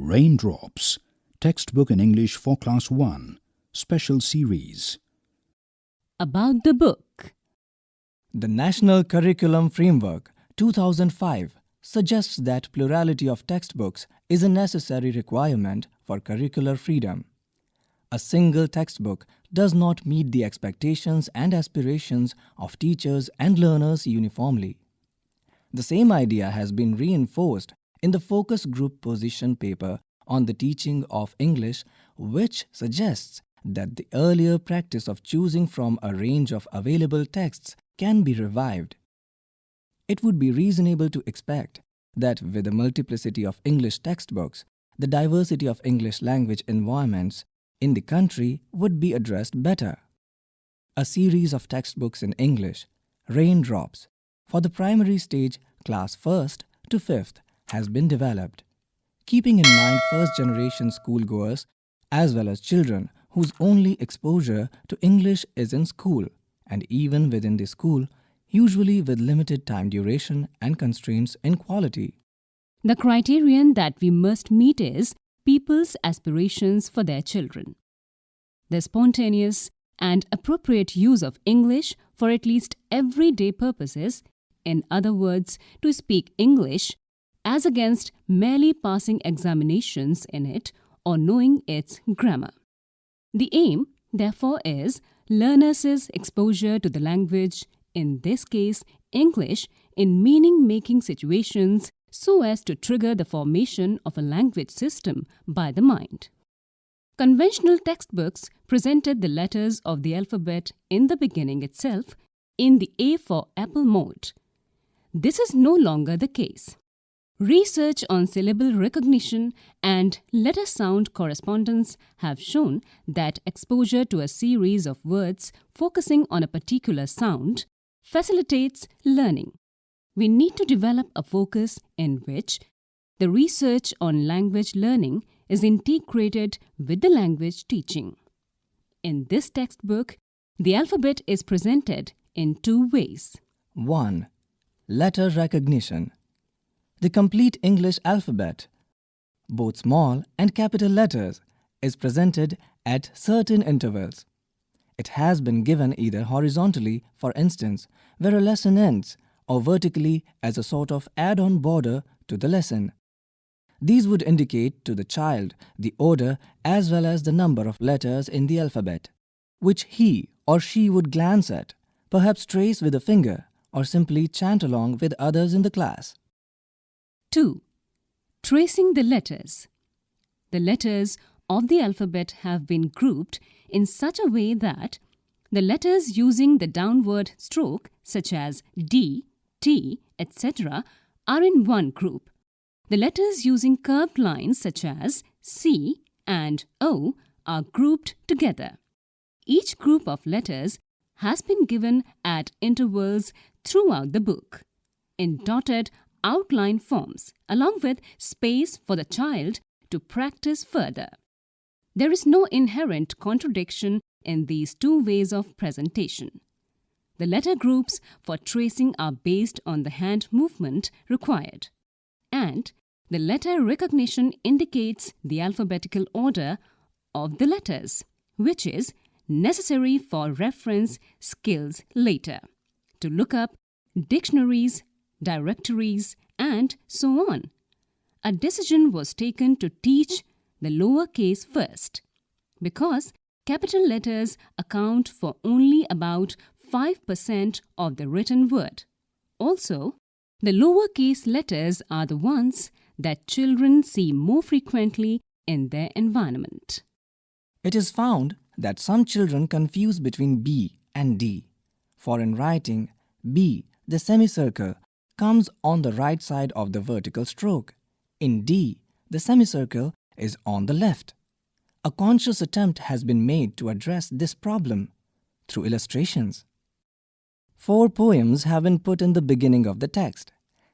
Raindrops, Textbook in English for Class 1, Special Series. About the book. The National Curriculum Framework 2005 suggests that plurality of textbooks is a necessary requirement for curricular freedom. A single textbook does not meet the expectations and aspirations of teachers and learners uniformly. The same idea has been reinforced in the focus group position paper on the teaching of English, which suggests that the earlier practice of choosing from a range of available texts can be revived. It would be reasonable to expect that with the multiplicity of English textbooks, the diversity of English language environments in the country would be addressed better. A series of textbooks in English, Raindrops, for the primary stage class 1st to 5th has been developed, keeping in mind first-generation schoolgoers as well as children whose only exposure to English is in school, and even within the school, usually with limited time duration and constraints in quality. The criterion that we must meet is people's aspirations for their children. The spontaneous and appropriate use of English for at least everyday purposes, in other words, to speak English, as against merely passing examinations in it or knowing its grammar. The aim, therefore, is learners' exposure to the language, in this case English, in meaning-making situations so as to trigger the formation of a language system by the mind. Conventional textbooks presented the letters of the alphabet in the beginning itself in the A for Apple mode. This is no longer the case. Research on syllable recognition and letter sound correspondence have shown that exposure to a series of words focusing on a particular sound facilitates learning. We need to develop a focus in which the research on language learning is integrated with the language teaching. In this textbook, the alphabet is presented in two ways. 1. Letter recognition. The complete English alphabet, both small and capital letters, is presented at certain intervals. It has been given either horizontally, for instance, where a lesson ends, or vertically as a sort of add-on border to the lesson. These would indicate to the child the order as well as the number of letters in the alphabet, which he or she would glance at, perhaps trace with a finger, or simply chant along with others in the class. 2. Tracing the letters. The letters of the alphabet have been grouped in such a way that the letters using the downward stroke, such as D, T, etc., are in one group. The letters using curved lines, such as C and O, are grouped together. Each group of letters has been given at intervals throughout the book, in dotted outline forms, along with space for the child to practice further. There is no inherent contradiction in these two ways of presentation. The letter groups for tracing are based on the hand movement required, and the letter recognition indicates the alphabetical order of the letters, which is necessary for reference skills later, to look up dictionaries, directories, and so on. A decision was taken to teach the lower case first, because capital letters account for only about 5% of the written word. Also, the lower case letters are the ones that children see more frequently in their environment. It is found that some children confuse between B and D. For in writing, B, the semicircle, comes on the right side of the vertical stroke. In D, the semicircle is on the left. A conscious attempt has been made to address this problem through illustrations. 4 poems have been put in the beginning of the text.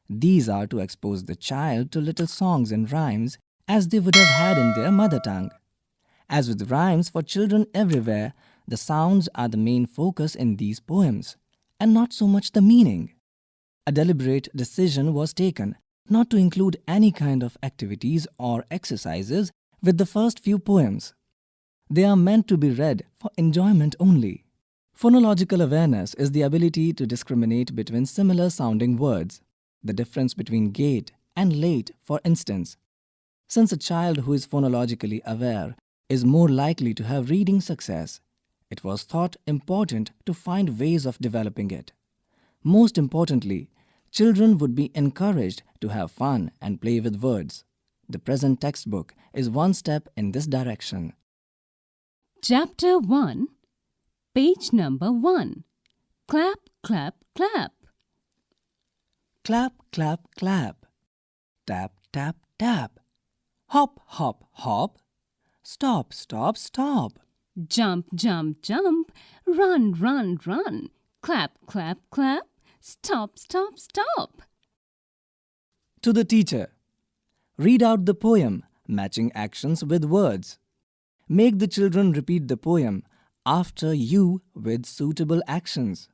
These are to expose the child to little songs and rhymes as they would have had in their mother tongue. As with rhymes for children everywhere, the sounds are the main focus in these poems, and not so much the meaning. A deliberate decision was taken not to include any kind of activities or exercises with the first few poems. They are meant to be read for enjoyment only. Phonological awareness is the ability to discriminate between similar sounding words, the difference between gate and late, for instance. Since a child who is phonologically aware is more likely to have reading success, it was thought important to find ways of developing it. Most importantly, children would be encouraged to have fun and play with words. The present textbook is one step in this direction. Chapter 1, page number 1. Clap, clap, clap. Clap, clap, clap. Tap, tap, tap. Hop, hop, hop. Stop, stop, stop. Jump, jump, jump. Run, run, run. Clap, clap, clap. Stop, stop, stop. To the teacher. Read out the poem, matching actions with words. Make the children repeat the poem after you with suitable actions.